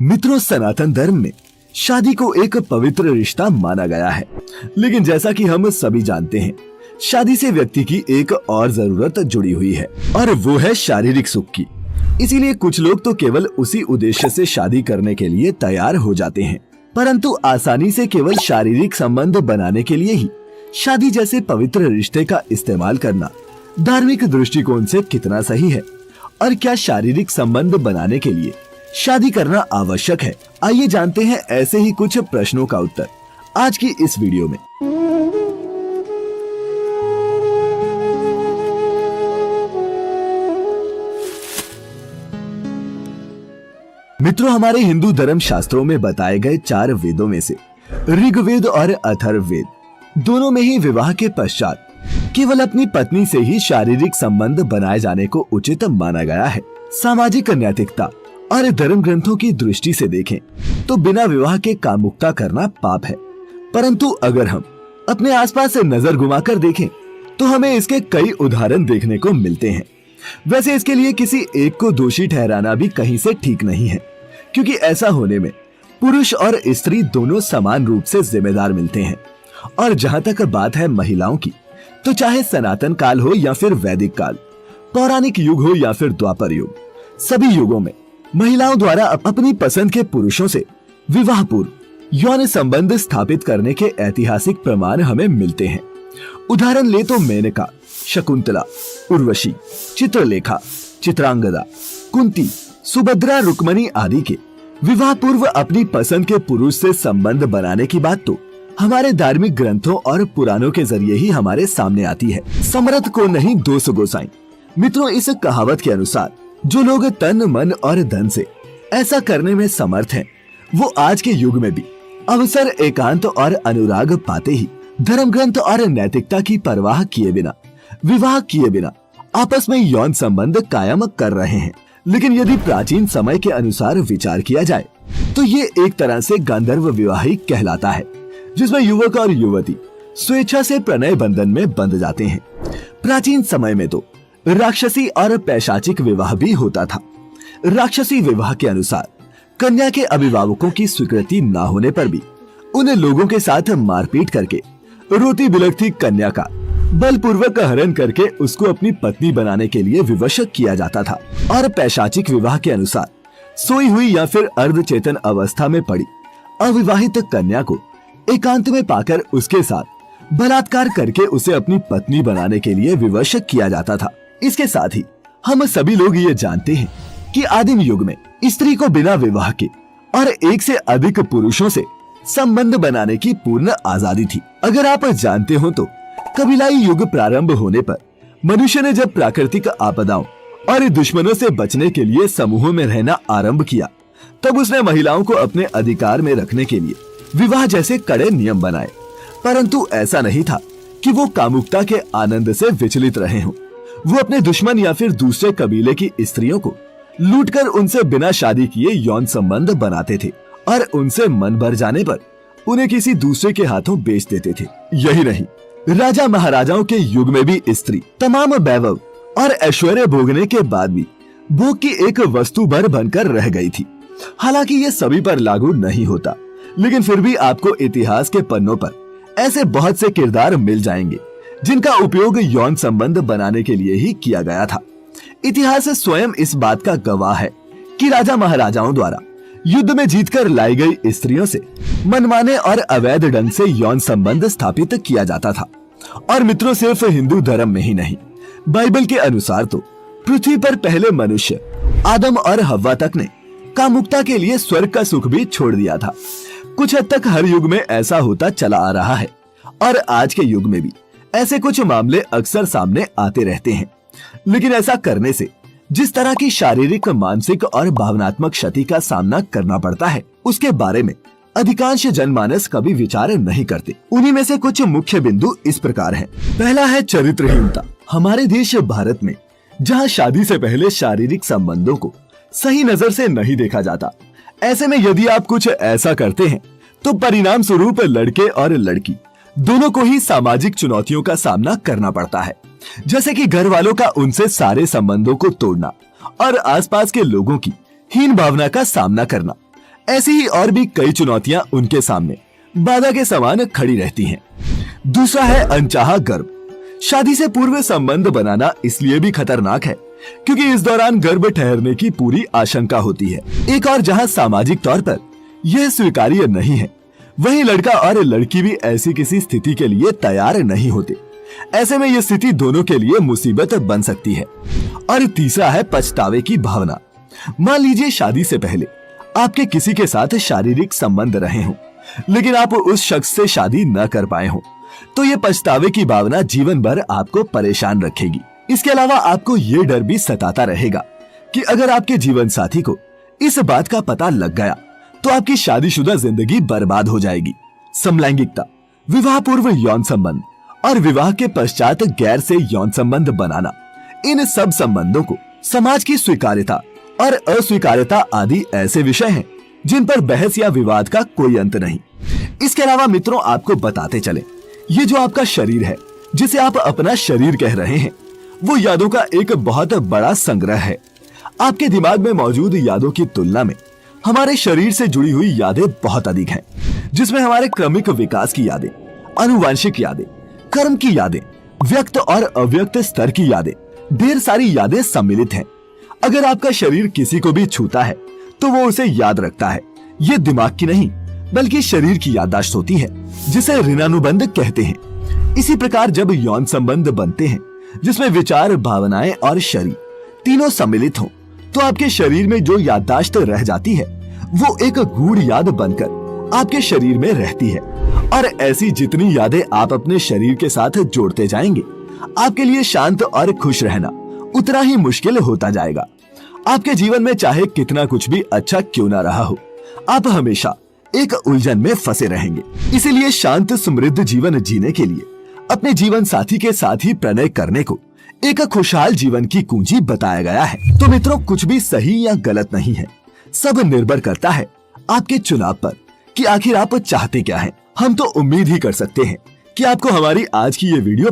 मित्रों, सनातन धर्म में शादी को एक पवित्र रिश्ता माना गया है। लेकिन जैसा कि हम सभी जानते हैं, शादी से व्यक्ति की एक और जरूरत जुड़ी हुई है और वो है शारीरिक सुख की। इसीलिए कुछ लोग तो केवल उसी उद्देश्य से शादी करने के लिए तैयार हो जाते हैं, परंतु आसानी से केवल शारीरिक संबंध बनाने के लिए ही शादी जैसे पवित्र रिश्ते का इस्तेमाल करना धार्मिक दृष्टिकोण से कितना सही है, और क्या शारीरिक संबंध बनाने के लिए शादी करना आवश्यक है? आइए जानते हैं ऐसे ही कुछ प्रश्नों का उत्तर आज की इस वीडियो में। मित्रों, हमारे हिंदू धर्म शास्त्रों में बताए गए 4 वेदों में से ऋग्वेद और अथर्ववेद दोनों में ही विवाह के पश्चात केवल अपनी पत्नी से ही शारीरिक संबंध बनाए जाने को उचित माना गया है। सामाजिक नैतिकता और धर्म ग्रंथों की दृष्टि से देखें तो बिना विवाह के कामुकता करना पाप है, परंतु अगर हम अपने आसपास से नजर घुमाकर देखें तो हमें इसके कई उदाहरण देखने को मिलते हैं। वैसे इसके लिए किसी एक को दोषी ठहराना भी कहीं से ठीक नहीं है, क्योंकि ऐसा होने में पुरुष और स्त्री दोनों समान रूप से जिम्मेदार मिलते हैं। और जहाँ तक बात है महिलाओं की, तो चाहे सनातन काल हो या फिर वैदिक काल, पौराणिक युग हो या फिर द्वापर युग, सभी युगों में महिलाओं द्वारा अपनी पसंद के पुरुषों से विवाह पूर्व यौन संबंध स्थापित करने के ऐतिहासिक प्रमाण हमें मिलते हैं। उदाहरण ले तो मेनका, शकुंतला, उर्वशी, चित्रलेखा, चित्रांगदा, कुंती, सुभद्रा, रुक्मणी आदि के विवाह पूर्व अपनी पसंद के पुरुष से संबंध बनाने की बात तो हमारे धार्मिक ग्रंथों और पुराणों के जरिए ही हमारे सामने आती है। समर्थ को नहीं दोष गोसाई। मित्रों, इस कहावत के अनुसार जो लोग तन मन और धन से ऐसा करने में समर्थ हैं, वो आज के युग में भी अवसर, एकांत और अनुराग पाते ही धर्म ग्रंथ और नैतिकता की परवाह किए बिना, विवाह किए बिना आपस में यौन संबंध कायम कर रहे हैं। लेकिन यदि प्राचीन समय के अनुसार विचार किया जाए तो ये एक तरह से गांधर्व विवाह ही कहलाता है, जिसमें युवक और युवती स्वेच्छा से प्रणय बंधन में बंध जाते हैं। प्राचीन समय में तो राक्षसी और पैशाचिक विवाह भी होता था। राक्षसी विवाह के अनुसार कन्या के अभिभावकों की स्वीकृति न होने पर भी उन लोगों के साथ मारपीट करके रोती बिलखती कन्या का बलपूर्वक हरण करके उसको अपनी पत्नी बनाने के लिए विवश किया जाता था। और पैशाचिक विवाह के अनुसार सोई हुई या फिर अर्धचेतन अवस्था में पड़ी अविवाहित कन्या को एकांत में पाकर उसके साथ बलात्कार करके उसे अपनी पत्नी बनाने के लिए विवश किया जाता था। इसके साथ ही हम सभी लोग ये जानते हैं कि आदिम युग में स्त्री को बिना विवाह के और एक से अधिक पुरुषों से संबंध बनाने की पूर्ण आजादी थी। अगर आप जानते हो तो कबीलाई युग प्रारंभ होने पर मनुष्य ने जब प्राकृतिक आपदाओं और दुश्मनों से बचने के लिए समूहों में रहना आरंभ किया, तब उसने महिलाओं को अपने अधिकार में रखने के लिए विवाह जैसे कड़े नियम बनाए। परंतु ऐसा नहीं था कि वो कामुकता के आनंद से विचलित रहे हों। वो अपने दुश्मन या फिर दूसरे कबीले की स्त्रियों को लूटकर उनसे बिना शादी किए यौन संबंध बनाते थे और उनसे मन भर जाने पर उन्हें किसी दूसरे के हाथों बेच देते थे। यही नहीं, राजा महाराजाओं के युग में भी स्त्री तमाम वैभव और ऐश्वर्य भोगने के बाद भी भोग की एक वस्तु भर बनकर रह गई थी। हालांकि ये सभी पर लागू नहीं होता, लेकिन फिर भी आपको इतिहास के पन्नों पर ऐसे बहुत से किरदार मिल जाएंगे जिनका उपयोग यौन संबंध बनाने के लिए ही किया गया था। इतिहास स्वयं इस बात का गवाह है कि राजा महाराजाओं द्वारा युद्ध में जीतकर लाई गई स्त्रियों से मनमाने और अवैध ढंग से यौन संबंध स्थापित किया जाता था। और मित्रों, सिर्फ हिंदू धर्म में ही नहीं, बाइबल के अनुसार तो पृथ्वी पर पहले मनुष्य आदम और हव्वा तक ने कामुकता के लिए स्वर्ग का सुख भी छोड़ दिया था। कुछ हद तक हर युग में ऐसा होता चला आ रहा है और आज के युग में भी ऐसे कुछ मामले अक्सर सामने आते रहते हैं। लेकिन ऐसा करने से जिस तरह की शारीरिक, मानसिक और भावनात्मक क्षति का सामना करना पड़ता है, उसके बारे में अधिकांश जनमानस कभी विचार नहीं करते। उन्हीं में से कुछ मुख्य बिंदु इस प्रकार हैं। पहला है चरित्रहीनता। हमारे देश भारत में जहां शादी से पहले शारीरिक संबंधों को सही नजर से नहीं देखा जाता, ऐसे में यदि आप कुछ ऐसा करते हैं तो परिणाम स्वरूप लड़के और लड़की दोनों को ही सामाजिक चुनौतियों का सामना करना पड़ता है, जैसे कि घर वालों का उनसे सारे संबंधों को तोड़ना और आसपास के लोगों की हीन भावना का सामना करना। ऐसी ही और भी कई चुनौतियां उनके सामने बाधा के समान खड़ी रहती हैं। दूसरा है अनचाहा गर्भ। शादी से पूर्व संबंध बनाना इसलिए भी खतरनाक है क्योंकि इस दौरान गर्भ ठहरने की पूरी आशंका होती है। एक और जहां सामाजिक तौर पर यह स्वीकार्य नहीं है, वहीं लड़का और लड़की भी ऐसी किसी स्थिति के लिए तैयार नहीं होते। ऐसे में यह स्थिति दोनों के लिए मुसीबत बन सकती है। और तीसरा है पछतावे की भावना। मान लीजिए शादी से पहले आपके किसी के साथ शारीरिक संबंध रहे हों, लेकिन आप उस शख्स से शादी न कर पाए हों, तो ये पछतावे की भावना जीवन भर आपको परेशान रखेगी। इसके अलावा आपको ये डर भी सताता रहेगा कि अगर आपके जीवन साथी को इस बात का पता लग गया तो आपकी शादीशुदा जिंदगी बर्बाद हो जाएगी। समलैंगिकता, विवाह पूर्व यौन संबंध और विवाह के पश्चात गैर से यौन संबंध बनाना, इन सब संबंधों को समाज की स्वीकार्यता और अस्वीकार्यता आदि ऐसे विषय हैं जिन पर बहस या विवाद का कोई अंत नहीं। इसके अलावा मित्रों, आपको बताते चले, ये जो आपका शरीर है, जिसे आप अपना शरीर कह रहे हैं, वो यादों का एक बहुत बड़ा संग्रह है। आपके दिमाग में मौजूद यादों की तुलना में हमारे शरीर से जुड़ी हुई यादें बहुत अधिक हैं, जिसमें हमारे क्रमिक विकास की यादें, आनुवंशिक यादें, कर्म की यादें, व्यक्त और अव्यक्त स्तर की यादें, ढेर सारी यादें सम्मिलित हैं। अगर आपका शरीर किसी को भी छूता है तो वो उसे याद रखता है। ये दिमाग की नहीं बल्कि शरीर की याददाश्त होती है, जिसे ऋणानुबंध कहते हैं। इसी प्रकार जब यौन संबंध बनते हैं जिसमें विचार, भावनाएं और शरीर तीनों सम्मिलित हों, तो आपके शरीर में जो याददाश्त रह जाती है वो एक गूढ़ याद बनकर आपके शरीर में रहती है। और ऐसी जितनी यादें आप अपने शरीर के साथ जोड़ते जाएंगे, आपके लिए शांत और खुश रहना उतना ही मुश्किल होता जाएगा। आपके जीवन में चाहे कितना कुछ भी अच्छा क्यों ना रहा हो, आप हमेशा एक उलझन में फंसे रहेंगे। इसीलिए शांत समृद्ध जीवन जीने के लिए अपने जीवन साथी के साथ ही प्रणय करने को एक खुशहाल जीवन की कुंजी बताया गया है। तो मित्रों, कुछ भी सही या गलत नहीं है, सब निर्भर करता है आपके चुनाव पर कि आखिर आप चाहते क्या हैं। हम तो उम्मीद ही कर सकते हैं कि आपको हमारी आज की ये वीडियो